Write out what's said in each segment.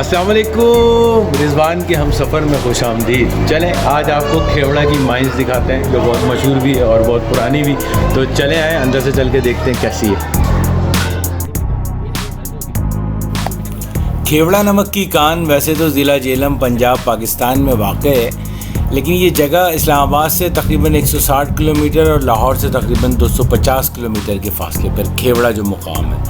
अस्सलाम वालेकुम। रिजवान के हम सफ़र में खुश आमदीद। चलें आज आपको खेवड़ा की माइंस दिखाते हैं जो बहुत मशहूर भी है और बहुत पुरानी भी। तो चलें आए अंदर से चल के देखते हैं कैसी है। खेवड़ा नमक की कान वैसे तो ज़िला झेलम पंजाब पाकिस्तान में वाक़ है, लेकिन ये जगह इस्लामाबाद से तकरीबन 160 किलोमीटर और लाहौर से तकरीबन 250 किलोमीटर के फासले पर खेवड़ा जो मुकाम है।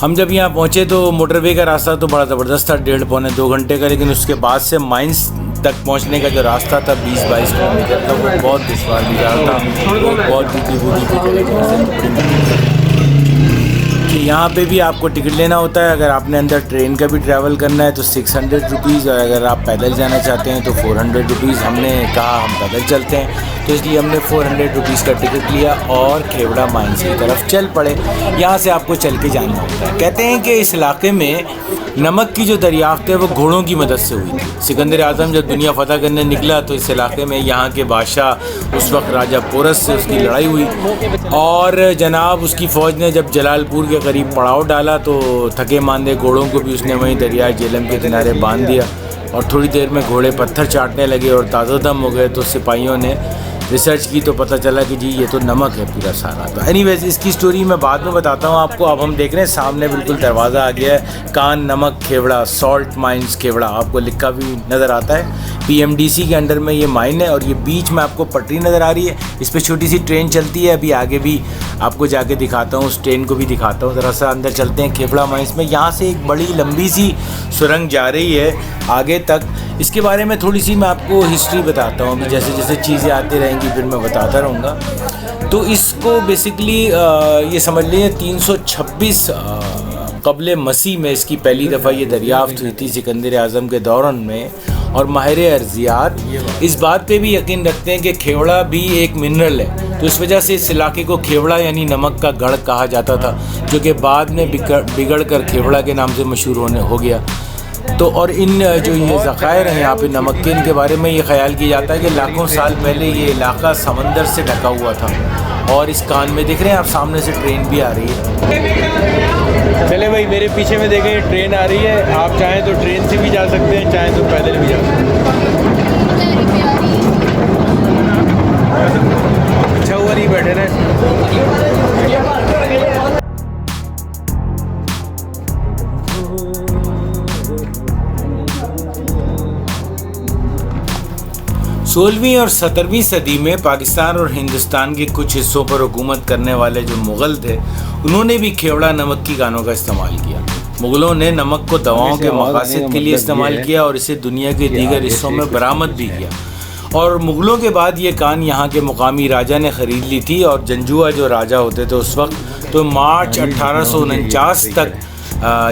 हम जब यहाँ पहुँचे तो मोटरवे का रास्ता तो बड़ा ज़बरदस्त था, 1.5-2 घंटे का, लेकिन उसके बाद से माइंस तक पहुँचने का जो रास्ता था 20-22 किलोमीटर का, वो बहुत दुश्वार गुजार था। बहुत कि यहाँ पे भी आपको टिकट लेना होता है। अगर आपने अंदर ट्रेन का भी ट्रैवल करना है तो 600 रुपीज़, और अगर आप पैदल जाना चाहते हैं तो 400 रुपीज़। हमने कहा हम पैदल चलते हैं, तो इसलिए हमने 400 रुपीज़ का टिकट लिया और खेवड़ा माइंस की तरफ चल पड़े। यहाँ से आपको चल के जाना होता है। कहते हैं कि इस इलाके में नमक की जो दरियाफ्त है वो घोड़ों की मदद से हुई थी। सिकंदर आज़म जब दुनिया फ़तह करने निकला तो इस इलाके में यहाँ के बादशाह उस वक्त राजा पोरस से उसकी लड़ाई हुई, और जनाब उसकी फ़ौज ने जब जलालपुर के करीब पड़ाव डाला तो थके मांदे घोड़ों को भी उसने वहीं दरिया झेलम के किनारे बांध दिया, और थोड़ी देर में घोड़े पत्थर चाटने लगे और ताज़ोदम हो गए। तो सिपाहियों ने रिसर्च की तो पता चला कि जी ये तो नमक है पूरा सारा। तो एनीवेज इसकी स्टोरी मैं बाद में बताता हूँ आपको। अब हम देख रहे हैं सामने बिल्कुल दरवाज़ा आ गया है, कान नमक खेवड़ा, सॉल्ट माइंस खेवड़ा, आपको लिखा भी नज़र आता है। PMDC के अंडर में ये माइन है, और ये बीच में आपको पटरी नज़र आ रही है, इस पर छोटी सी ट्रेन चलती है। अभी आगे भी आपको जाके दिखाता हूँ, उस ट्रेन को भी दिखाता हूँ। ज़रा सा अंदर चलते हैं खेवड़ा माइंस में। यहाँ से एक बड़ी लंबी सी सुरंग जा रही है आगे तक। इसके बारे में थोड़ी सी मैं आपको हिस्ट्री बताता हूँ, अभी जैसे जैसे चीज़ें आती रहेंगी फिर मैं बताता रहूँगा। तो इसको बेसिकली ये समझ लीजिए 326 क़ब्ल मसीह में इसकी पहली दफ़ा ये दरियाफ़्त हुई थी सिकंदर आज़म के दौरान में। और माहिर अर्जियात इस बात पे भी यकीन रखते हैं कि खेवड़ा भी एक मिनरल है, तो इस वजह से इस इलाके को खेवड़ा यानी नमक का गढ़ कहा जाता था, जो कि बाद में बिगड़ कर खेवड़ा के नाम से मशहूर हो गया। तो और इन जो ये ज़खायर हैं यहाँ पे नमक के, इनके बारे में ये ख्याल किया जाता है कि लाखों साल पहले ये इलाका समंदर से ढका हुआ था। और इस कान में देख रहे हैं आप सामने से ट्रेन भी आ रही है। चले भाई, मेरे पीछे में देखें ट्रेन आ रही है। आप चाहें तो ट्रेन से भी जा सकते हैं, चाहें तो पैदल भी जा सकते हैं। अच्छा हुआ नहीं बैठे रहे। सोलहवीं और 17वीं सदी में पाकिस्तान और हिंदुस्तान के कुछ हिस्सों पर हुकूमत करने वाले जो मुग़ल थे, उन्होंने भी खेवड़ा नमक की कानों का इस्तेमाल किया। मुग़लों ने नमक को दवाओं के मक़ासद के लिए इस्तेमाल किया और इसे दुनिया के दीगर हिस्सों में बरामद भी किया। और मुग़लों के बाद ये कान यहाँ के मुकामी राजा ने ख़रीद ली थी, और जंजुआ जो राजा होते थे उस वक्त, तो मार्च 1849 तक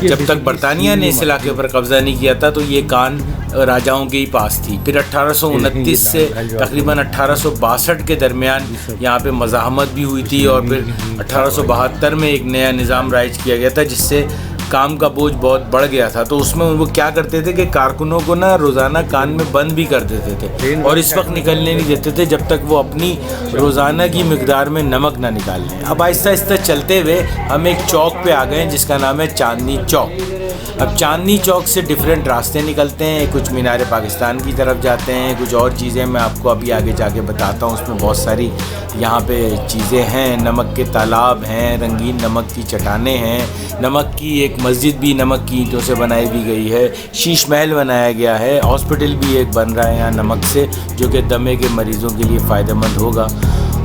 जब तक बरतानिया ने इस इलाके पर कब्ज़ा नहीं किया था तो ये कान राजाओं के ही पास थी। फिर 1829 से तकरीबन 1862 के दरमियान यहाँ पे मज़ाहमत भी हुई थी, और फिर 1872 में एक नया निज़ाम राइज किया गया था जिससे काम का बोझ बहुत बढ़ गया था। तो उसमें वो क्या करते थे कि कारकुनों को ना रोज़ाना कान में बंद भी कर देते थे, और इस वक्त निकलने नहीं देते थे जब तक वो अपनी रोज़ाना की मिकदार में नमक ना निकाल लें। अब आहिस्ता आहिस्ता चलते हुए हम एक चौक पे आ गए हैं जिसका नाम है चांदनी चौक। अब चांदनी चौक से डिफरेंट रास्ते निकलते हैं, कुछ मीनार पाकिस्तान की तरफ जाते हैं, कुछ और चीज़ें मैं आपको अभी आगे जाके बताता हूँ। उसमें बहुत सारी यहाँ पे चीज़ें हैं, नमक के तालाब हैं, रंगीन नमक की चट्टानें हैं, नमक की एक मस्जिद भी नमक की ईंटों से बनाई भी गई है, शीश महल बनाया गया है, हॉस्पिटल भी एक बन रहा है यहाँ नमक से, जो कि दमे के मरीज़ों के लिए फ़ायदेमंद होगा।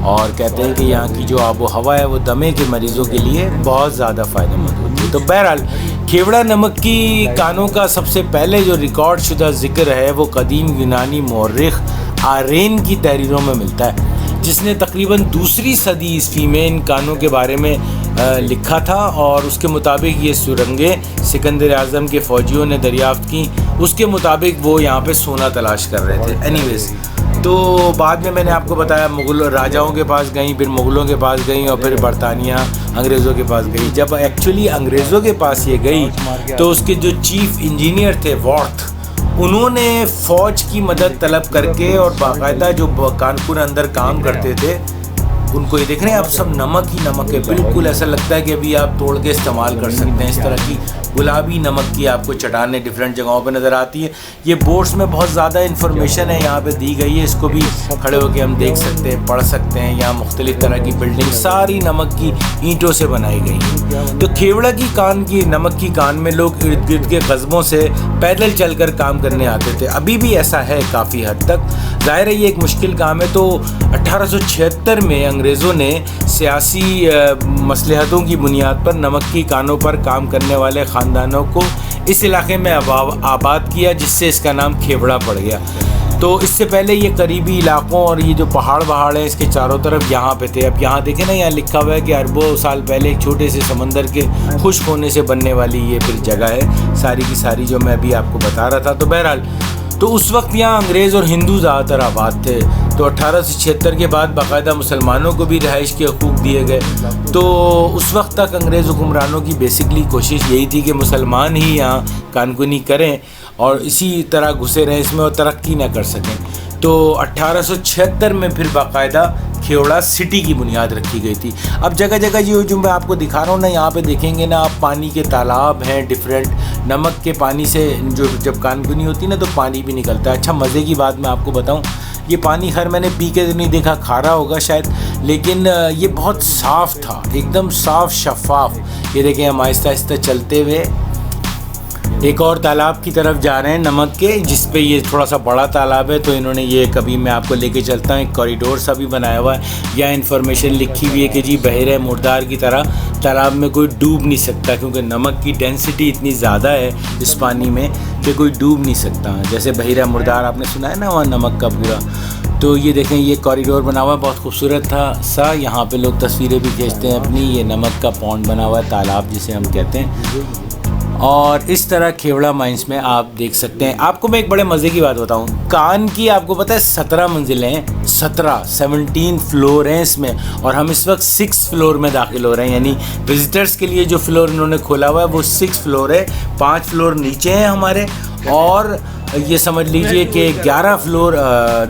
और कहते हैं कि यहाँ की जो आबो हवा है वो दमे के मरीज़ों के लिए बहुत ज़्यादा फ़ायदेमंद होती है। तो बहरहाल खेवड़ा नमक की कानों का सबसे पहले जो रिकॉर्ड शुदा ज़िक्र है वो कदीम यूनानी मौर्रिख आरेन की तहरीरों में मिलता है, जिसने तकरीबन 2री सदी ईस्वी में इन कानों के बारे में लिखा था। और उसके मुताबिक ये सुरंगें सिकंदर आज़म के फ़ौजियों ने दरियाफ़्त की। उसके मुताबिक वो यहाँ पे सोना तलाश कर रहे थे। एनीवेज़ तो बाद में मैंने आपको बताया मुग़ल राजाओं के पास गई, फिर मुग़लों के पास गई, और फिर बरतानिया अंग्रेज़ों के पास गई। जब एक्चुअली अंग्रेज़ों के पास ये गई तो उसके जो चीफ़ इंजीनियर थे वॉर्थ, उन्होंने फ़ौज की मदद तलब करके और बाकायदा जो कानपुर अंदर काम करते थे उनको, ये देख रहे हैं आप, सब नमक ही नमक है। बिल्कुल ऐसा लगता है कि अभी आप तोड़ के इस्तेमाल कर सकते हैं। इस तरह की गुलाबी नमक की आपको चट्टानें डिफरेंट जगहों पे नज़र आती है। ये बोर्ड्स में बहुत ज़्यादा इन्फॉर्मेशन है यहाँ पे दी गई है, इसको भी खड़े होकर हम देख सकते हैं, पढ़ सकते हैं। यहाँ मुख्तलिफ़ तरह की बिल्डिंग सारी नमक की ईंटों से बनाई गई है। तो खेवड़ा की कान की नमक की कान में लोग इर्द गिर्द के कस्बों से पैदल चलकर काम करने आते थे। अभी भी ऐसा है काफ़ी हद तक। ज़ाहिर है ये एक मुश्किल काम है। तो 1876 में अंग्रेज़ों ने सियासी मसलहतों की बुनियाद पर नमक की कानों पर काम करने वाले ख़ानदानों को इस इलाके में आबाद किया, जिससे इसका नाम खेवड़ा पड़ गया। तो इससे पहले ये करीबी इलाकों और ये जो पहाड़ हैं इसके चारों तरफ यहाँ पे थे। अब यहाँ देखें ना, यहाँ लिखा हुआ है कि अरबों साल पहले एक छोटे से समंदर के खुश्क होने से बनने वाली ये फिर जगह है सारी की सारी जो मैं अभी आपको बता रहा था। तो बहरहाल तो उस वक्त यहाँ अंग्रेज़ और हिंदू ज़्यादातर आबाद थे। तो 1876 के बाद बाकायदा मुसलमानों को भी रिहाइश के हकूक़ दिए गए। तो उस वक्त तक अंग्रेज़ हुक्मरानों की बेसिकली कोशिश यही थी कि मुसलमान ही यहाँ कानकुनी करें और इसी तरह घुसे रहें इसमें और तरक्की ना कर सकें। तो 1876 में फिर बाकायदा खेवड़ा सिटी की बुनियाद रखी गई थी। अब जगह जगह जो मैं आपको दिखा रहा हूँ ना, यहाँ पे देखेंगे ना आप, पानी के तालाब हैं डिफरेंट। नमक के पानी से जो जब कानकुनी होती है ना तो पानी भी निकलता है। अच्छा, मज़े की बात मैं आपको बताऊँ, ये पानी खैर मैंने पी के नहीं देखा, खारा होगा शायद, लेकिन ये बहुत साफ़ था, एकदम साफ़ शफाफ। ये देखें हम आहिस्ता आहिस्ता चलते हुए एक और तालाब की तरफ जा रहे हैं नमक के, जिस पे ये थोड़ा सा बड़ा तालाब है। तो इन्होंने ये, कभी मैं आपको लेके चलता हूँ, एक कॉरिडोर सा भी बनाया हुआ है। यहाँ इन्फॉर्मेशन लिखी हुई है कि जी बहरे मुर्दार की तरह तालाब में कोई डूब नहीं सकता, क्योंकि नमक की डेंसिटी इतनी ज़्यादा है इस पानी में कि कोई डूब नहीं सकता। जैसे बहरा मुर्दार आपने सुना है ना, वहाँ नमक का पूरा। तो ये देखें, ये कॉरिडोर बना हुआ है, बहुत खूबसूरत था सा। यहाँ पे लोग तस्वीरें भी खींचते हैं अपनी। ये नमक का पॉन्ड बना हुआ है, तालाब जिसे हम कहते हैं। और इस तरह खेवड़ा माइंस में आप देख सकते हैं। आपको मैं एक बड़े मज़े की बात बताऊं, कान की आपको पता है 17 मंजिलें हैं, 17 फ्लोर हैं इसमें, और हम इस वक्त 6 फ्लोर में दाखिल हो रहे हैं। यानी विजिटर्स के लिए जो फ्लोर इन्होंने खोला हुआ है वो 6 फ्लोर है। 5 फ्लोर नीचे हैं हमारे, और ये समझ लीजिए कि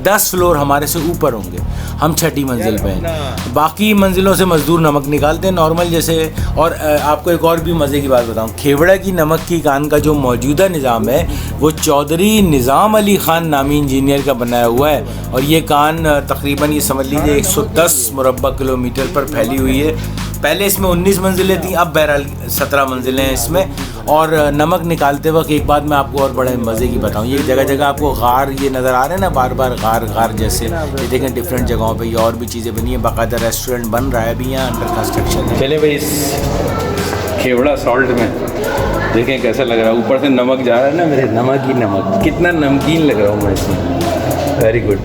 10 फ्लोर हमारे से ऊपर होंगे। हम 6ठी मंजिल पे हैं। बाकी मंजिलों से मज़दूर नमक निकालते हैं नॉर्मल जैसे। और आपको एक और भी मज़े की बात बताऊं, खेवड़ा की नमक की कान का जो मौजूदा निज़ाम है वो चौधरी निज़ाम अली ख़ान नामी इंजीनियर का बनाया हुआ है। और ये कान तकरीबन ये समझ लीजिए 110 मुरब्बा किलोमीटर पर फैली हुई है। पहले इसमें 19 मंजिलें थी, अब बहरहाल 17 मंजिलें हैं इसमें। और नमक निकालते वक्त एक बात मैं आपको और बड़े मज़े की बताऊं, ये जगह जगह आपको गार ये नज़र आ रहे हैं ना, बार बार गार जैसे। ये देखें डिफरेंट जगहों पे ये और भी चीज़ें बनी हैं, बाकायदा रेस्टोरेंट बन रहा है अभी यहाँ, अंडर कंस्ट्रक्शन है। चले भाई, इस खेवड़ा सॉल्ट में देखें कैसा लग रहा है। ऊपर से नमक जा रहा है ना, मेरे नमक ही नमक, कितना नमकीन लग रहा हूँ मैं इसमें। Very good.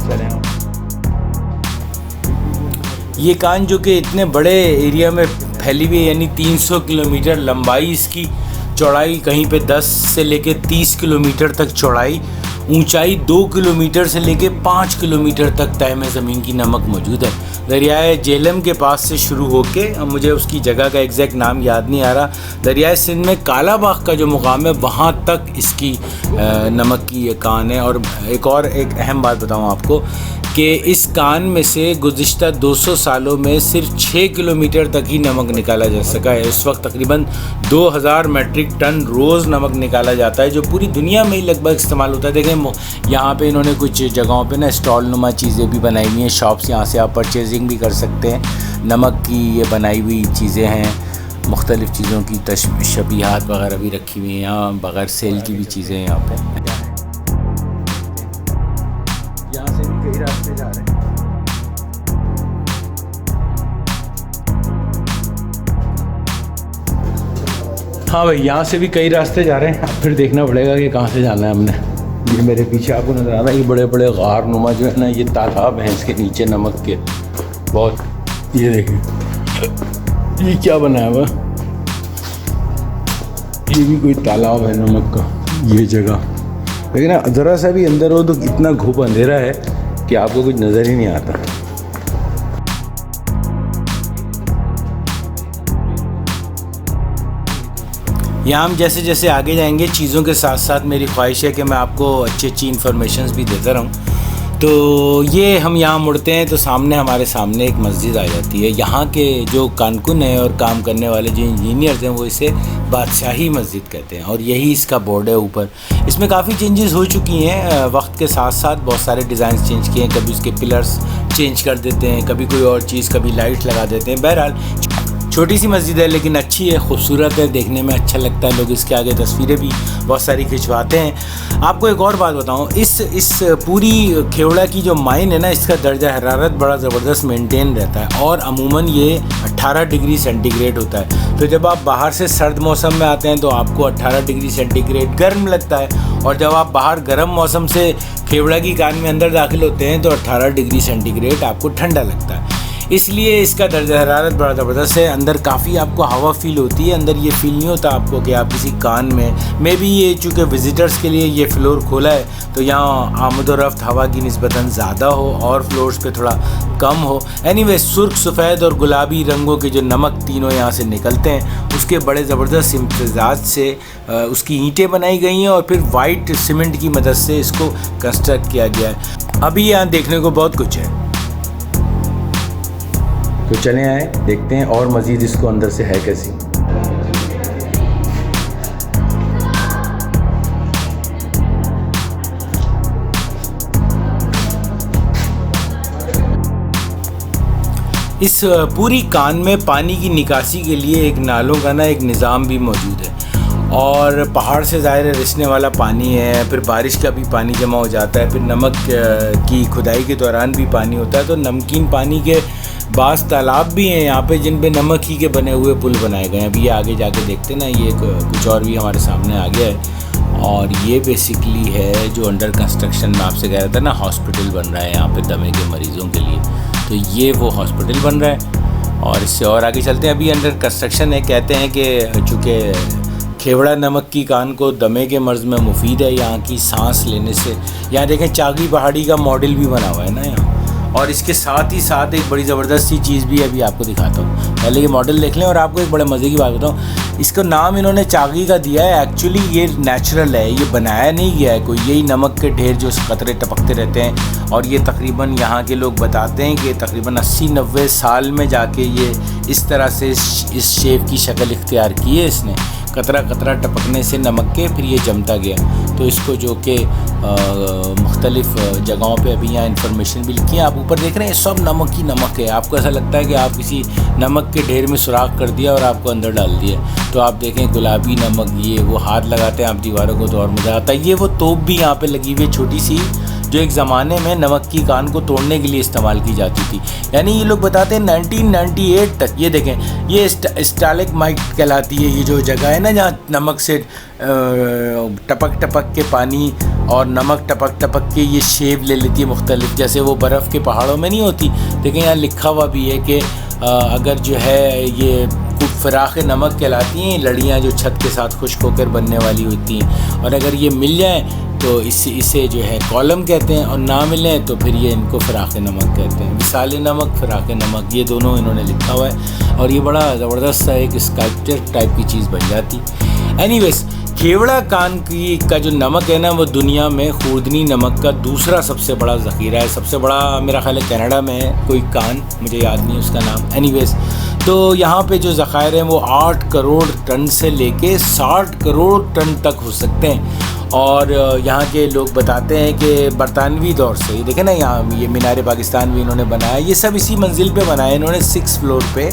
चलें, ये कान जो कि इतने बड़े एरिया में फैली हुई है, यानी 300 किलोमीटर लंबाई इसकी, चौड़ाई कहीं पे 10 से लेके 30 किलोमीटर तक चौड़ाई, ऊंचाई 2 किलोमीटर से लेके 5 किलोमीटर तक तय में ज़मीन की नमक मौजूद है। दरियाए जेलम के पास से शुरू होके, अब मुझे उसकी जगह का एग्जैक्ट नाम याद नहीं आ रहा, दरियाए सिंध में कालाबाग का जो मुकाम है वहाँ तक इसकी नमक की ये कान है। और एक अहम बात बताऊँ आपको कि इस कान में से गुज़िश्ता 200 सालों में सिर्फ 6 किलोमीटर तक ही नमक निकाला जा सका है। इस वक्त तकरीबन 2000 मेट्रिक टन रोज़ नमक निकाला जाता है, जो पूरी दुनिया में ही लगभग इस्तेमाल होता है। देखें यहाँ पे इन्होंने कुछ जगहों पे ना स्टॉल नुमा चीज़ें भी बनाई हुई हैं, शॉप्स, यहाँ से आप परचेजिंग भी कर सकते हैं। नमक की ये बनाई हुई चीज़ें हैं, मुख्तलिफ़ चीज़ों की तशबीहात वगैरह भी रखी हुई हैं यहाँ, बग़ैर सेल की भी चीज़ें यहाँ पर। यहाँ से भी कई रास्ते जा रहे हैं। हाँ भाई, यहाँ से भी कई रास्ते जा रहे हैं। अब फिर देखना पड़ेगा कि कहाँ से जाना है हमने। ये मेरे पीछे आपको नज़र आ रहा है, ये बड़े बड़े गार नुमा जो है ना, ये तालाब हैं इसके नीचे नमक के बहुत। ये देखिए ये क्या बनाया हुआ, ये भी कोई तालाब है नमक का ये जगह। लेकिन ना ज़रा सा भी अंदर हो तो इतना घुप अंधेरा है कि आपको कुछ नज़र ही नहीं आता। यहाँ हम जैसे जैसे आगे जाएंगे, चीज़ों के साथ साथ मेरी ख्वाहिश है कि मैं आपको अच्छी इन्फॉर्मेशंस भी देता रहूँ। तो ये हम यहाँ मुड़ते हैं तो सामने हमारे सामने एक मस्जिद आ जाती है। यहाँ के जो कारकुन हैं और काम करने वाले जो इंजीनियर्स हैं वो इसे बादशाही मस्जिद कहते हैं और यही इसका बोर्ड है ऊपर। इसमें काफ़ी चेंजेस हो चुकी हैं वक्त के साथ साथ, बहुत सारे डिज़ाइन चेंज किए हैं, कभी उसके पिलर्स चेंज कर देते हैं, कभी कोई और चीज़, कभी लाइट लगा देते हैं। बहरहाल छोटी सी मस्जिद है लेकिन अच्छी है, खूबसूरत है, देखने में अच्छा लगता है। लोग इसके आगे तस्वीरें भी बहुत सारी खिंचवाते हैं। आपको एक और बात बताऊं, इस पूरी खेवड़ा की जो माइन है ना, इसका दर्जा हरारत बड़ा ज़बरदस्त मेंटेन रहता है और अमूमन ये 18 डिग्री सेंटीग्रेड होता है। तो जब आप बाहर से सर्द मौसम में आते हैं तो आपको 18 डिग्री सेंटीग्रेड गर्म लगता है, और जब आप बाहर गर्म मौसम से खेवड़ा की कान में अंदर दाखिल होते हैं तो 18 डिग्री सेंटीग्रेड आपको ठंडा लगता है। इसलिए इसका दर्जा हरारत बड़ा ज़बरदस्त है। अंदर काफ़ी आपको हवा फील होती है, अंदर ये फील नहीं होता आपको कि आप किसी कान में। मे बी ये चूँकि विज़िटर्स के लिए ये फ्लोर खोला है तो यहाँ आमद व रफ्त हवा की निस्बतन ज़्यादा हो और फ्लोर्स पे थोड़ा कम हो। एनीवे, सुर्ख, सफ़ेद और गुलाबी रंगों के जो नमक तीनों यहाँ से निकलते हैं उसके बड़े ज़बरदस्त इम्तजाज से उसकी ईंटें बनाई गई हैं और फिर वाइट सीमेंट की मदद से इसको कंस्ट्रक्ट किया गया है। अभी यहाँ देखने को बहुत कुछ है, तो चले आए देखते हैं और मज़ीद इसको अंदर से है कैसी। इस पूरी कान में पानी की निकासी के लिए एक नालों का ना एक निज़ाम भी मौजूद है और पहाड़ से ज़ाहिर रिसने वाला पानी है, फिर बारिश का भी पानी जमा हो जाता है, फिर नमक की खुदाई के दौरान भी पानी होता है। तो नमकीन पानी के बास तालाब भी हैं यहाँ पे जिन पे नमक ही के बने हुए पुल बनाए गए हैं। अभी ये आगे जाके देखते ना, ये कुछ और भी हमारे सामने आ गया है और ये बेसिकली है जो अंडर कंस्ट्रक्शन में आपसे कह रहा था ना, हॉस्पिटल बन रहा है यहाँ पे दमे के मरीज़ों के लिए। तो ये वो हॉस्पिटल बन रहा है और इससे और आगे चलते हैं। अभी अंडर कंस्ट्रक्शन है। कहते हैं कि चूँकि खेवड़ा नमक की कान को दमे के मर्ज़ में मुफीद है, यहाँ की सांस लेने से। यहाँ देखें चागी पहाड़ी का मॉडल भी बना हुआ है ना यहाँ, और इसके साथ ही साथ एक बड़ी ज़बरदस्त सी चीज़ भी अभी आपको दिखाता हूँ। पहले ये मॉडल देख लें और आपको एक बड़े मज़े की बात बताऊँ। इसका नाम इन्होंने चागी का दिया है, एक्चुअली ये नेचुरल है, ये बनाया नहीं गया है कोई। यही नमक के ढेर जो कतरे टपकते रहते हैं और ये तकरीबन यहाँ के लोग बताते हैं कि तकरीबन 80-90 साल में जाके ये इस तरह से इस शेप की शक्ल इख्तियार की है इसने। कतरा कतरा टपकने से नमक के फिर ये जमता गया। तो इसको जो कि मुख्तलिफ़ जगहों पे अभी यहाँ इन्फॉर्मेशन भी लिखी है, आप ऊपर देख रहे हैं, सब नमक ही नमक है। आपको ऐसा लगता है कि आप किसी नमक के ढेर में सुराख कर दिया और आपको अंदर डाल दिया। तो आप देखें गुलाबी नमक, ये वो हाथ लगाते हैं आप दीवारों को तो और मज़ा आता है। ये वो तोप भी यहाँ पे लगी हुई है छोटी सी, जो एक ज़माने में नमक की कान को तोड़ने के लिए इस्तेमाल की जाती थी। यानी ये लोग बताते हैं 1998 तक। ये देखें, ये स्टालेग्माइट कहलाती है ये जो जगह है ना, जहाँ नमक से टपक टपक के पानी और नमक टपक टपक के ये शेप ले लेती है मुख्तलिफ, जैसे वो बर्फ़ के पहाड़ों में नहीं होती। देखें यहाँ लिखा हुआ भी है कि अगर जो है ये फ़राख़ नमक कहलाती हैं लड़ियाँ जो छत के साथ खुश्क होकर बनने वाली होती हैं, और अगर ये मिल जाएँ तो इसे जो है कॉलम कहते हैं, और ना मिलें तो फिर ये इनको फ़राख़ नमक कहते हैं। मिसाल नमक, फ़राख़ नमक, ये दोनों इन्होंने लिखा हुआ है और ये बड़ा ज़बरदस्त सा एक स्कल्पचर टाइप की चीज़ बन जाती। एनीवेज़, खेवड़ा कान की का जो नमक है ना, वो दुनिया में खूर्दनी नमक का दूसरा सबसे बड़ा ज़ख़ीरा है। सबसे बड़ा मेरा ख़्याल है कनाडा में है कोई कान, मुझे याद नहीं उसका नाम। एनीवेज़, तो यहाँ पे जो ज़ख़ायर हैं वो 8 करोड़ टन से लेके 60 करोड़ टन तक हो सकते हैं। और यहाँ के लोग बताते हैं कि बरतानवी दौर से, ये देखें ना यहाँ ये मीनार पाकिस्तान भी इन्होंने बनाया, ये सब इसी मंजिल पे बनाया इन्होंने 6 फ्लोर पे,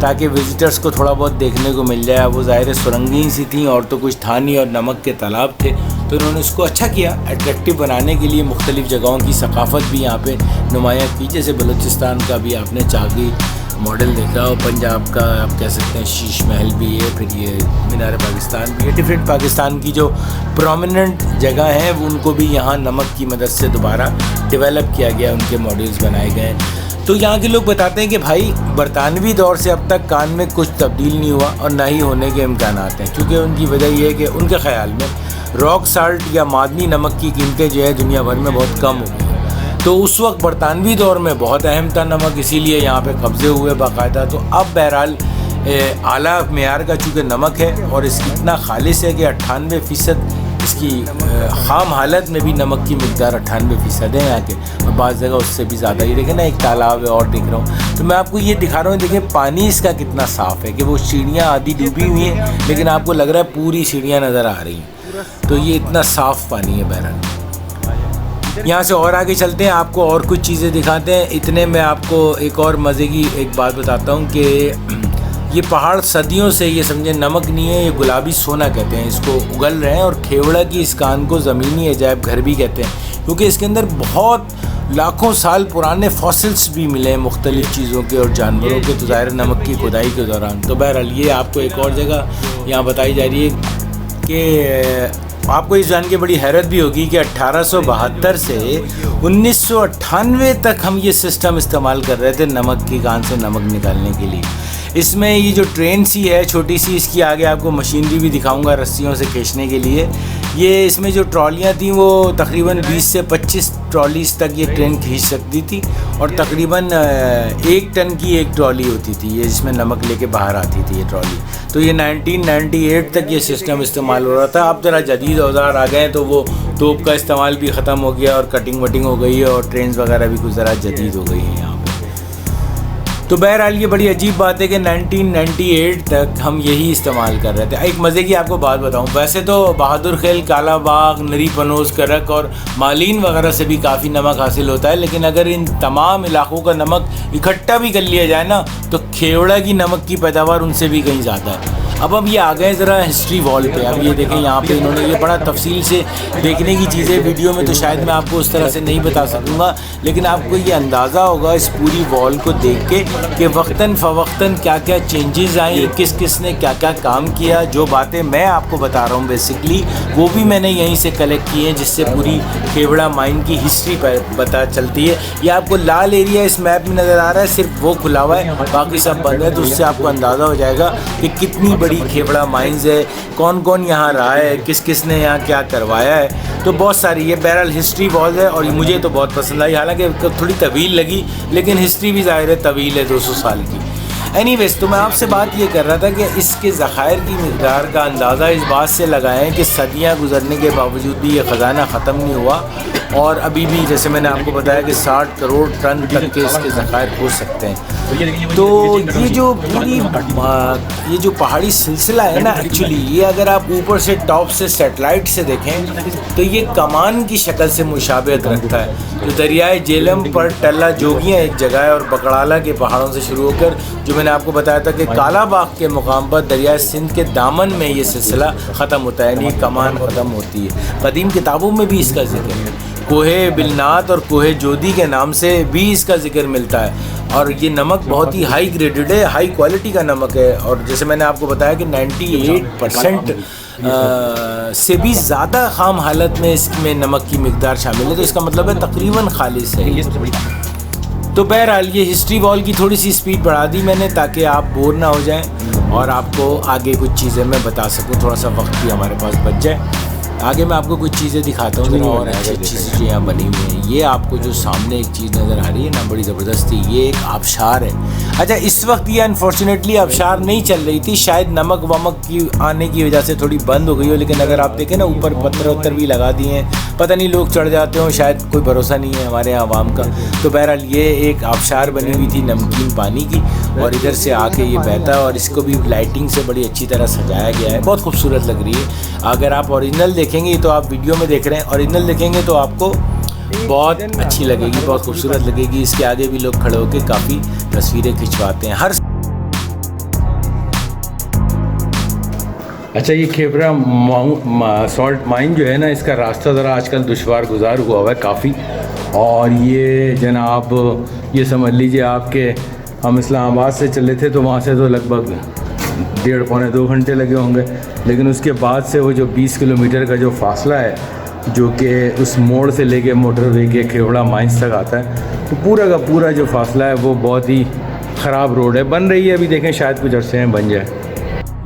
ताकि विज़िटर्स को थोड़ा बहुत देखने को मिल जाए। वो ज़ाहिर सुरंगी सी थी और तो कुछ था नहीं, और नमक के तालाब थे, तो इन्होंने इसको अच्छा किया अट्रैक्टिव बनाने के लिए। मुख्तलिफ़ जगहों की सकाफ़त भी यहाँ पे नुमायाँ की, जैसे बलूचिस्तान का भी आपने चागी मॉडल देखा, और पंजाब का आप कह सकते हैं शीश महल भी है, फिर ये मीनार पाकिस्तान भी है। डिफरेंट पाकिस्तान की जो प्रोमिनेंट जगह हैं वो उनको भी यहाँ नमक की मदद से दोबारा डेवलप किया गया, उनके मॉडल्स बनाए गए। तो यहाँ के लोग बताते हैं कि भाई बरतानवी दौर से अब तक कान में कुछ तब्दील नहीं हुआ और ना ही होने के इम्कानात हैं, क्योंकि उनकी वजह ये है कि उनके ख़्याल में रॉक साल्ट या मादनी नमक की कीमतें जो है दुनिया भर में बहुत कम हो गई। तो उस वक्त बरतानवी दौर में बहुत अहम था नमक, इसीलिए यहाँ पे कब्ज़े हुए बाकायदा। तो अब बहरहाल आला मेयार का चूँकि नमक है और इसकी इतना खालिश है कि 98% इसकी खाम हालत में भी नमक की मिकदार 98% है यहाँ के, और बाज़ जगह उससे भी ज़्यादा। ये देखें ना, एक तालाब है और दिख रहा हूँ, तो मैं आपको ये दिखा रहा हूँ। देखिए पानी इसका कितना साफ़ है कि वो सीढ़ियाँ आधी डूबी हुई हैं लेकिन आपको लग रहा है पूरी सीढ़ियाँ नज़र आ रही हैं। तो ये इतना साफ़ पानी है बहरहाल। यहाँ से और आगे चलते हैं, आपको और कुछ चीज़ें दिखाते हैं। इतने में आपको एक और मज़े की एक बात बताता हूँ कि ये पहाड़ सदियों से, ये समझे नमक नहीं है, ये गुलाबी सोना कहते हैं, इसको उगल रहे हैं। और खेवड़ा की इस कान को ज़मीनी अजायब घर भी कहते हैं, क्योंकि इसके अंदर बहुत लाखों साल पुराने फॉसिल्स भी मिले हैं मुख्तलिफ़ चीज़ों के और जानवरों के, तो ज़ाहिर नमक की खुदाई के दौरान। तो बहरहाल ये आपको एक और जगह यहाँ बताई जा रही है कि आपको इस जान के बड़ी हैरत भी होगी कि 1872 से 1998 तक हम ये सिस्टम इस्तेमाल कर रहे थे नमक की कान से नमक निकालने के लिए। इसमें ये जो ट्रेन सी है छोटी सी, इसकी आगे आपको मशीनरी भी दिखाऊंगा रस्सियों से खींचने के लिए। ये इसमें जो ट्रॉलियाँ थी वो तकरीबन 20 से 25 ट्रॉलीज़ तक ये ट्रेन खींच सकती थी, और तकरीबन 1 टन की एक ट्रॉली होती थी ये, जिसमें नमक लेके बाहर आती थी ये ट्रॉली। तो ये 1998 तक ये सिस्टम इस्तेमाल हो रहा था। अब ज़रा जदीद औजार आ गए तो वो तोप का इस्तेमाल भी ख़त्म हो गया और कटिंग वटिंग हो गई है और ट्रेन वगैरह भी कुछ ज़रा जदीद हो गई हैं यहाँ पे। तो बहरहाल ये बड़ी अजीब बात है कि 1998 तक हम यही इस्तेमाल कर रहे थे। एक मज़े की आपको बात बताऊं, वैसे तो बहादुर खेल, काला बाग, नरी पनोज, करक और मालीन वगैरह से भी काफ़ी नमक हासिल होता है, लेकिन अगर इन तमाम इलाक़ों का नमक इकट्ठा भी कर लिया जाए ना तो खेवड़ा की नमक की पैदावार उनसे भी कहीं ज़्यादा है। अब हम ये आ गए ज़रा हिस्ट्री वॉल पे। अब ये देखें यहाँ पे इन्होंने ये बड़ा तफसील से देखने की चीज़ें, वीडियो में तो शायद मैं आपको उस तरह से नहीं बता सकूँगा, लेकिन आपको ये अंदाज़ा होगा इस पूरी वॉल को देख के कि वक्तन फ़वक्तन क्या क्या चेंजेस आई, किस किस ने क्या क्या काम किया। जो बातें मैं आपको बता रहा हूँ बेसिकली वो भी मैंने यहीं से कलेक्ट की हैं, जिससे पूरी खेवड़ा माइन की हिस्ट्री पता चलती है। ये आपको लाल एरिया इस मैप में नज़र आ रहा है, सिर्फ वो खुला हुआ है, बाकी सब बंद है। तो उससे आपको अंदाज़ा हो जाएगा कि कितनी बड़ी खेवड़ा माइंस है, कौन कौन यहाँ रहा है, किस किस ने यहाँ क्या करवाया है। तो बहुत सारी ये बहरहाल हिस्ट्री वॉल है और मुझे तो बहुत पसंद आई। हालांकि थोड़ी तवील लगी, लेकिन हिस्ट्री भी ज़ाहिर है तवील है, 200 साल की। एनीवेज, तो मैं आपसे बात ये कर रहा था कि इसके ज़खायर की मिक़दार का अंदाज़ा इस बात से लगाएं कि सदियाँ गुजरने के बावजूद भी ये ख़जाना ख़त्म नहीं हुआ, और अभी भी जैसे मैंने आपको बताया कि 60 करोड़ टन तक के इसके ज़खायर हो सकते हैं। तो ये जो पूरी ये जो पहाड़ी सिलसिला है ना, एक्चुअली ये अगर आप ऊपर से टॉप से सैटेलाइट से देखें तो ये कमान की शक्ल से मुशाबहत रखता है। तो दरियाए जेलम पर टल्ला जोगियाँ एक जगह है, और बकड़ाला के पहाड़ों से शुरू होकर जो मैंने आपको बताया था कि काला बाग के मुकाम पर दरियाए सिंध के दामन में ये सिलसिला ख़त्म होता है, यानी कमान ख़त्म होती है। कदीम किताबों में भी इसका जिक्र है, कोहे बिलनात और कोहे जोदी के नाम से भी इसका जिक्र मिलता है। और ये नमक बहुत ही हाई ग्रेडेड है, हाई क्वालिटी का नमक है, और जैसे मैंने आपको बताया कि 98% से भी ज़्यादा खाम हालत में इसमें नमक की मिकदार शामिल है। तो इसका मतलब है तकरीबन खालिस है। तो बहरहाल ये हिस्ट्री वॉल की थोड़ी सी स्पीड बढ़ा दी मैंने ताकि आप बोर ना हो जाएं और आपको आगे कुछ चीज़ें मैं बता सकूं, थोड़ा सा वक्त भी हमारे पास बच जाए। आगे मैं आपको कुछ चीज़ें दिखाता हूँ और अच्छी अच्छी चीज़ें यहाँ बनी हुई हैं। ये आपको जो सामने एक चीज़ नज़र आ रही है ना, बड़ी ज़बरदस्ती, ये एक आबशार है। अच्छा, इस वक्त ये अनफॉर्चुनेटली आबशार नहीं चल रही थी, शायद नमक वमक की आने की वजह से थोड़ी बंद हो गई हो, लेकिन अगर आप देखें ना ऊपर पत्थर वत्थर भी लगा दिए हैं, पता नहीं लोग चढ़ जाते हो, शायद कोई भरोसा नहीं है हमारे यहाँ आवाम का। तो बहरहाल ये एक आबशार बनी हुई थी नमकीन पानी की, और इधर से आके ये बहता है, और इसको भी लाइटिंग से बड़ी अच्छी तरह सजाया गया है, बहुत खूबसूरत लग रही है। अगर आप ओरिजिनल देखेंगे, तो आप वीडियो में देख रहे हैं, ओरिजिनल देखेंगे तो आपको बहुत अच्छी लगेगी, बहुत खूबसूरत लगेगी। इसके आगे भी लोग खड़े होकर काफ़ी तस्वीरें खिंचवाते हैं हर। अच्छा, ये खेवड़ा सॉल्ट माइन जो है ना, इसका रास्ता ज़रा आजकल दुश्वार गुजार हुआ है काफ़ी, और ये जनाब ये समझ लीजिए आपके हम इस्लामाबाद से चले थे तो वहाँ से तो लगभग 1.5-2 घंटे लगे होंगे, लेकिन उसके बाद से वो जो 20 किलोमीटर का जो फासला है जो कि उस मोड़ से लेके मोटरवे के खेवड़ा माइंस तक आता है, तो पूरा का पूरा जो फासला है वो बहुत ही ख़राब रोड है। बन रही है अभी, देखें शायद कुछ अरसे में बन जाए। ये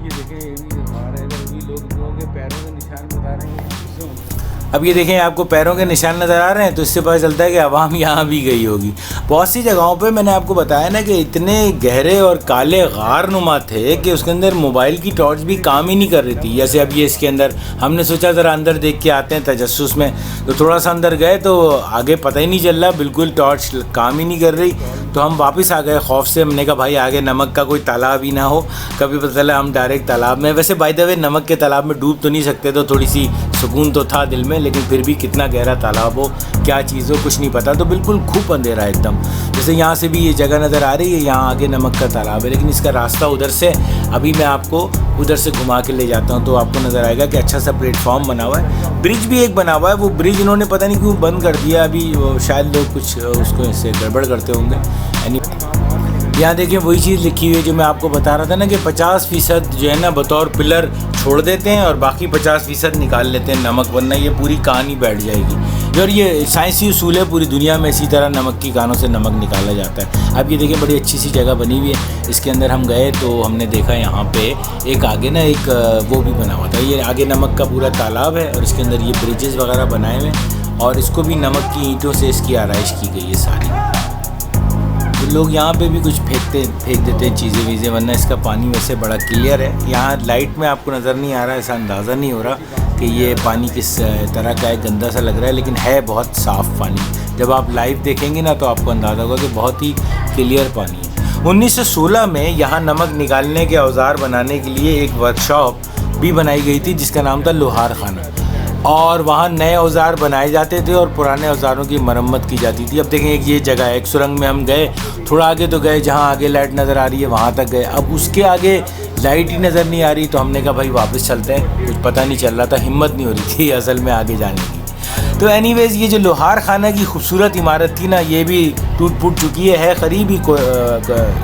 देखें, ये भी दिखा रहे हैं, लोग के पैरों के निशान बता रहे हैं। अब ये देखें, आपको पैरों के निशान नज़र आ रहे हैं, तो इससे पता चलता है कि आवाम यहाँ भी गई होगी। बहुत सी जगहों पे मैंने आपको बताया ना कि इतने गहरे और काले गार नुमा थे कि उसके अंदर मोबाइल की टॉर्च भी काम ही नहीं कर रही थी। जैसे अब ये इसके अंदर हमने सोचा ज़रा अंदर देख के आते हैं तजस्सुस में, तो थोड़ा सा अंदर गए तो आगे पता ही नहीं चल रहा, बिल्कुल टॉर्च काम ही नहीं कर रही। तो हम वापस आ गए खौफ से। हमने कहा भाई आगे नमक का कोई तालाब ही ना हो, कभी पता चला हम डायरेक्ट तालाब में। वैसे बाय द वे नमक के तालाब में डूब तो नहीं सकते, तो थोड़ी सी सुकून तो था दिल में, लेकिन फिर भी कितना गहरा तालाब हो, क्या चीज़ हो, कुछ नहीं पता। तो बिल्कुल खूब अंधेरा एकदम। जैसे यहाँ से भी ये जगह नज़र आ रही है, यहाँ आगे नमक का तालाब है, लेकिन इसका रास्ता उधर से, अभी मैं आपको उधर से घुमा के ले जाता हूँ तो आपको नज़र आएगा कि अच्छा सा प्लेटफॉर्म बना हुआ है। ब्रिज भी एक बना हुआ है, वो ब्रिज इन्होंने पता नहीं क्यों बंद कर दिया अभी, शायद लोग कुछ उसको इससे गड़बड़ करते होंगे। यहाँ देखिए वही चीज़ लिखी हुई है जो मैं आपको बता रहा था ना कि 50% जो है ना बतौर पिलर छोड़ देते हैं और बाकी 50% निकाल लेते हैं नमक, वरना ये पूरी कहानी बैठ जाएगी। और ये साइंसी उसूल है, पूरी दुनिया में इसी तरह नमक की कानों से नमक निकाला जाता है। अब ये देखिए बड़ी अच्छी सी जगह बनी हुई है, इसके अंदर हम गए तो हमने देखा यहाँ पे एक आगे ना एक वो भी बना हुआ था। ये आगे नमक का पूरा तालाब है और इसके अंदर ये ब्रिजेज़ वगैरह बनाए हुए हैं और इसको भी नमक की ईंटों से इसकी आराइश की गई है सारी। तो लोग यहाँ पे भी कुछ फेंक देते हैं चीज़ें वीज़ें, वरना इसका पानी वैसे बड़ा क्लियर है। यहाँ लाइट में आपको नज़र नहीं आ रहा है, ऐसा अंदाज़ा नहीं हो रहा कि ये पानी किस तरह का है, गंदा सा लग रहा है, लेकिन है बहुत साफ़ पानी। जब आप लाइव देखेंगे ना तो आपको अंदाज़ा होगा कि बहुत ही क्लियर पानी है। 1916 में यहाँ नमक निकालने के औज़ार बनाने के लिए एक वर्कशॉप भी बनाई गई थी जिसका नाम था लोहार खाना, और वहाँ नए औज़ार बनाए जाते थे और पुराने औज़ारों की मरम्मत की जाती थी। अब देखें एक ये जगह है, एक सुरंग में हम गए, थोड़ा आगे तो गए, जहाँ आगे लाइट नज़र आ रही है वहाँ तक गए। अब उसके आगे लाइट ही नज़र नहीं आ रही, तो हमने कहा भाई वापस चलते हैं, कुछ पता नहीं चल रहा था, हिम्मत नहीं हो रही थी असल में आगे जाने की। तो एनीवेज़ ये जो लोहार खाना की खूबसूरत इमारत थी ना, ये भी टूट फूट चुकी है करीब ही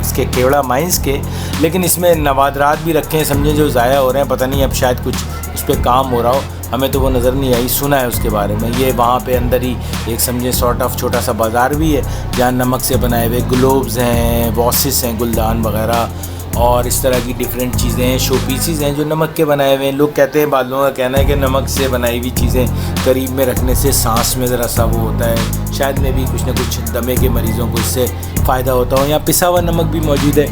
इसके केवड़ा माइंस के, लेकिन इसमें नवादरात भी रखे हैं समझे जो ज़ाया हो रहे हैं, पता नहीं अब शायद कुछ उस पर काम हो रहा हो, हमें तो वो नज़र नहीं आई, सुना है उसके बारे में। ये वहाँ पे अंदर ही एक समझे सॉर्ट ऑफ छोटा सा बाज़ार भी है जहाँ नमक से बनाए हुए ग्लोब्स हैं, वॉसेस हैं, गुलदान वगैरह और इस तरह की डिफरेंट चीज़ें हैं, शो पीसीज हैं जो नमक के बनाए हुए हैं। लोग कहते हैं, बाद लोगों का कहना है कि नमक से बनाई हुई चीज़ें करीब में रखने से सांस में ज़रा सा वो होता है, शायद में भी कुछ ना कुछ दमे के मरीज़ों को इससे फ़ायदा होता हो। यहाँ पिसा हुआ नमक भी मौजूद है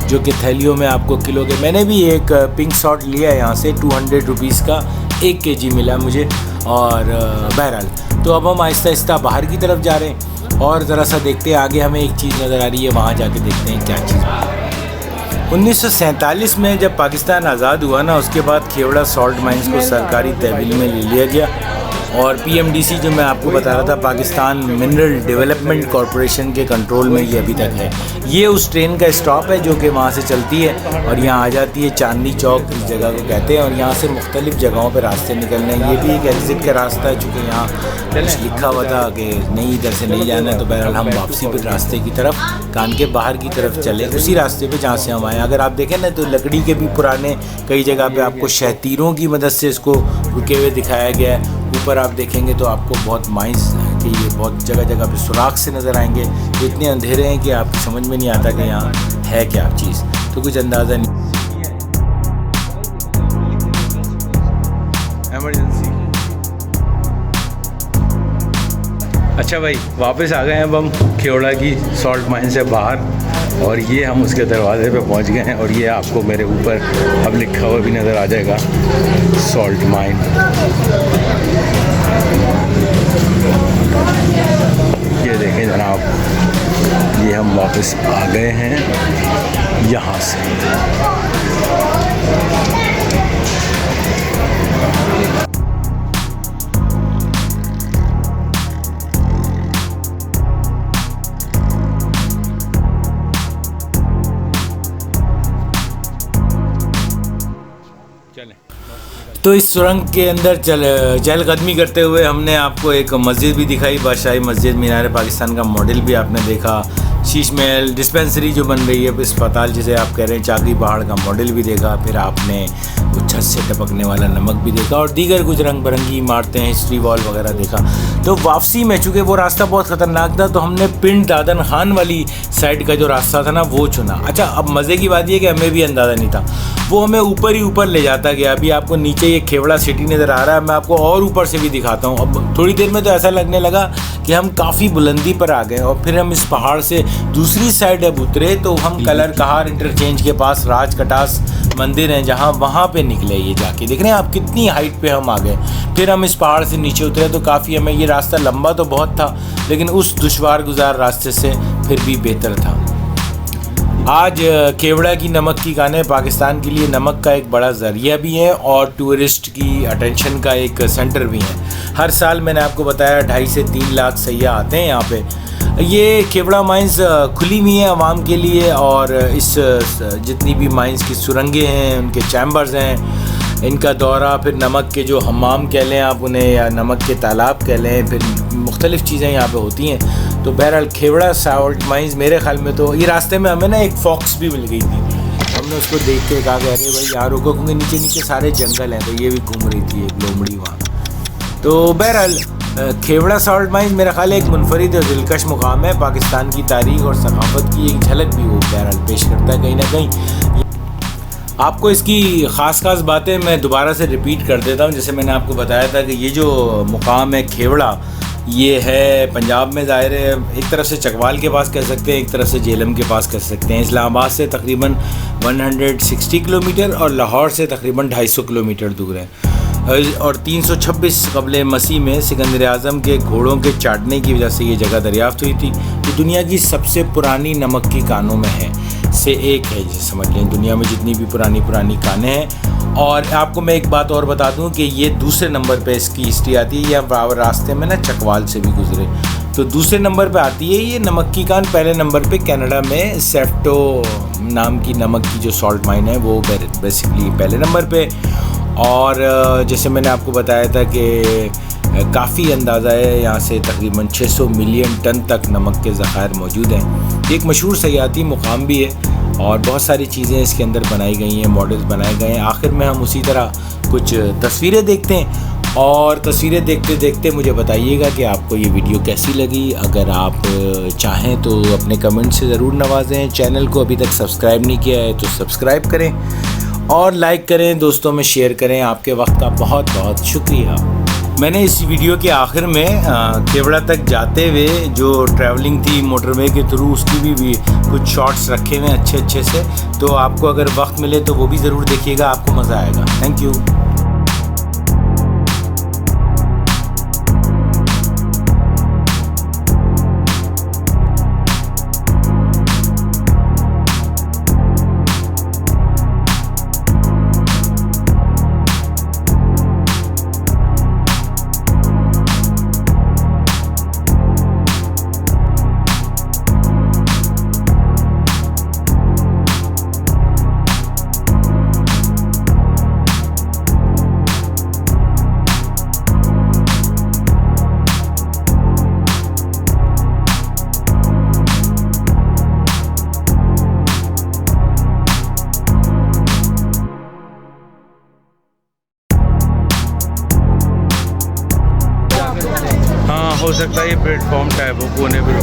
जो कि थैलियों में आपको किलो के, मैंने भी एक पिंक सॉल्ट लिया है यहाँ से 200 रुपीज़ का 1 kg मिला मुझे। और बहरहाल तो अब हम आहिस्ता आहिस्ता बाहर की तरफ जा रहे हैं और ज़रा सा देखते हैं आगे हमें एक चीज़ नज़र आ रही है, वहाँ जाके देखते हैं क्या चीज़। 1947 में जब पाकिस्तान आज़ाद हुआ ना, उसके बाद खेवड़ा सॉल्ट माइंस को सरकारी तहवील में ले लिया गया और PMDC जो मैं आपको बता रहा था, पाकिस्तान मिनरल डेवलपमेंट कॉरपोरेशन के कंट्रोल में ये अभी तक है। ये उस ट्रेन का स्टॉप है जो कि वहाँ से चलती है और यहाँ आ जाती है, चांदनी चौक इस जगह को कहते हैं, और यहाँ से मुख्तलिफ़ जगहों पर रास्ते निकलने हैं। ये भी एक एग्ज़िट का रास्ता है, चूँकि यहाँ कुछ लिखा हुआ था कि नहीं इधर से नहीं जाना है, तो बहरहाल हम वापसी पर रास्ते की तरफ कान के बाहर की तरफ चले, उसी रास्ते पे जहाँ से हम आए। अगर आप देखें ना तो लकड़ी के भी पुराने कई जगह पे आपको शहतीरों की मदद से इसको रुके हुए दिखाया गया है। ऊपर आप देखेंगे तो आपको बहुत माइंस कि ये बहुत जगह जगह पे सुराख से नज़र आएंगे, तो इतने अंधेरे हैं कि आपको समझ में नहीं आता कि यहाँ है क्या चीज़, तो कुछ अंदाज़ा नहीं। इमरजेंसी। अच्छा भाई, वापस आ गए हैं अब हम खेवड़ा की सॉल्ट माइन से बाहर, और ये हम उसके दरवाजे पे पहुंच गए हैं और ये आपको मेरे ऊपर अब लिखा हुआ भी नज़र आ जाएगा, सॉल्ट माइन। ये देखें जनाब, ये हम वापस आ गए हैं यहाँ से। तो इस सुरंग के अंदर चहलकदमी करते हुए हमने आपको एक मस्जिद भी दिखाई, बादशाही मस्जिद, मीनार पाकिस्तान का मॉडल भी आपने देखा, शीश महल डिस्पेंसरी जो बन रही है, अस्पताल जिसे आप कह रहे हैं, चाकरी पहाड़ का मॉडल भी देखा, फिर आपने वो छत से टपकने वाला नमक भी देखा और दीगर कुछ रंग बिरंगी इमारतें, हिस्ट्री वॉल वगैरह देखा। तो वापसी में चूँकि वो रास्ता बहुत ख़तरनाक था, तो हमने पिंड दादन खान वाली साइड का जो रास्ता था ना वो चुना। अच्छा, अब मज़े की बात ये कि हमें भी अंदाज़ा नहीं था, वो हमें ऊपर ही ऊपर ले जाता गया। अभी आपको नीचे ये खेवड़ा सिटी नज़र आ रहा है, मैं आपको और ऊपर से भी दिखाता हूँ। अब थोड़ी देर में तो ऐसा लगने लगा कि हम काफ़ी बुलंदी पर आ गए और फिर हम इस पहाड़ से दूसरी साइड अब उतरे, तो हम कलर कहार इंटरचेंज के पास राज कटास मंदिर हैं जहाँ, वहाँ पे निकले। ये जाके देख रहे हैं आप कितनी हाइट पे हम आ गए। फिर हम इस पहाड़ से नीचे उतरे, तो काफ़ी हमें ये रास्ता लंबा तो बहुत था, लेकिन उस दुश्वार गुजार रास्ते से फिर भी बेहतर था। आज केवड़ा की नमक की कानें पाकिस्तान के लिए नमक का एक बड़ा ज़रिया भी है और टूरिस्ट की अटेंशन का एक सेंटर भी है। हर साल मैंने आपको बताया 2.5 से 3 लाख सैयाह आते हैं यहाँ पे। ये केवड़ा माइंस खुली हुई है आवाम के लिए और इस जितनी भी माइंस की सुरंगें हैं, उनके चैम्बर्स हैं, इनका दौरा, फिर नमक के जो हमाम कह लें आप उन्हें, या नमक के तालाब कह लें, फिर मुख्तलिफ़ चीज़ें यहाँ पे होती हैं। तो बहरहाल खेवड़ा साल्ट माइंस मेरे ख्याल में, तो ये रास्ते में हमें ना एक फॉक्स भी मिल गई थी। हमने उसको देख के कहा कि अरे भाई यहाँ रुको, क्योंकि नीचे नीचे सारे जंगल हैं, तो ये भी घूम रही थी एक लोमड़ी वहाँ। तो बहरहाल खेवड़ा साल्ट माइंस मेरा ख्याल एक मुनफरिद और दिलकश मुकाम है। पाकिस्तान की तारीख और सकाफ़त की एक झलक भी वो बहरहाल पेश करता है कहीं ना कहीं। आपको इसकी ख़ास बातें मैं दोबारा से रिपीट कर देता हूँ। जैसे मैंने आपको बताया था कि ये जो मुकाम है खेवड़ा, ये है पंजाब में, ज़ाहिर है एक तरफ से चकवाल के पास कह सकते हैं, एक तरफ से जेलम के पास कह सकते हैं। इस्लामाबाद से तकरीबन 160 किलोमीटर और लाहौर से तकरीबन 250 किलोमीटर दूर है। और 326 क़ब्ल मसीह में सिकंदर आज़म के घोड़ों के चाटने की वजह से ये जगह दरियाफ़्त हुई थी। तो दुनिया की सबसे पुरानी नमक की कानों में है से एक है, जिसे समझ लें दुनिया में जितनी भी पुरानी कानें हैं। और आपको मैं एक बात और बता दूं कि ये दूसरे नंबर पे इसकी हिस्ट्री आती है, या रास्ते में ना चकवाल से भी गुजरे तो दूसरे नंबर पे आती है ये नमक की कान। पहले नंबर पे कनाडा में सेफ्टो नाम की नमक की जो सॉल्ट माइन है वो बेसिकली पहले नंबर पे। और जैसे मैंने आपको बताया था कि काफ़ी अंदाज़ा है यहाँ से तकरीबन 600 मिलियन टन तक नमक के ज़खायर मौजूद हैं। एक मशहूर सयाहती मुकाम भी है और बहुत सारी चीज़ें इसके अंदर बनाई गई हैं, मॉडल्स बनाए गए हैं। आखिर में हम उसी तरह कुछ तस्वीरें देखते हैं और तस्वीरें देखते देखते मुझे बताइएगा कि आपको ये वीडियो कैसी लगी। अगर आप चाहें तो अपने कमेंट से ज़रूर नवाजें। चैनल को अभी तक सब्सक्राइब नहीं किया है तो सब्सक्राइब करें और लाइक करें, दोस्तों में शेयर करें। आपके वक्त का बहुत बहुत शुक्रिया। मैंने इस वीडियो के आखिर में केवड़ा तक जाते हुए जो ट्रैवलिंग थी मोटरवे के थ्रू, उसकी भी कुछ शॉट्स रखे हुए हैं अच्छे से। तो आपको अगर वक्त मिले तो वो भी ज़रूर देखिएगा, आपको मज़ा आएगा। Thank you. हो सकता है ये प्लेटफॉर्म टाइप हो, कोने पे